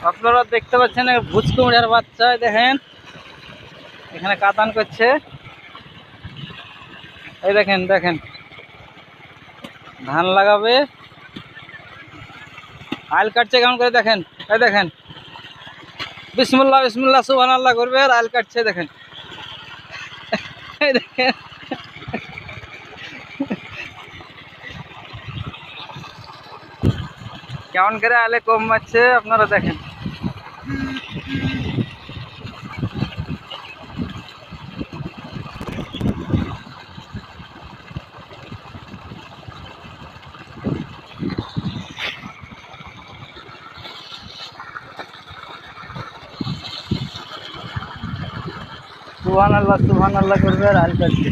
আপনারা দেখতে পাচ্ছেন ভুজ কুমড়ার বাচ্চা, দেখেন এখানে কাতান করছে। এই দেখেন দেখেন ধান লাগাবে, আইল কাটছে কেমন করে দেখেন। এই দেখেন বিসমিল্লাহ বিসমিল্লাহ সুবহানাল্লাহ করবে আর আইল কাটছে দেখেন। এই দেখেন কেমন করে আলে কম মারছে আপনারা দেখেন। সুবহানাল্লাহ সুবহানাল্লাহ করবে আর আল কাটছে।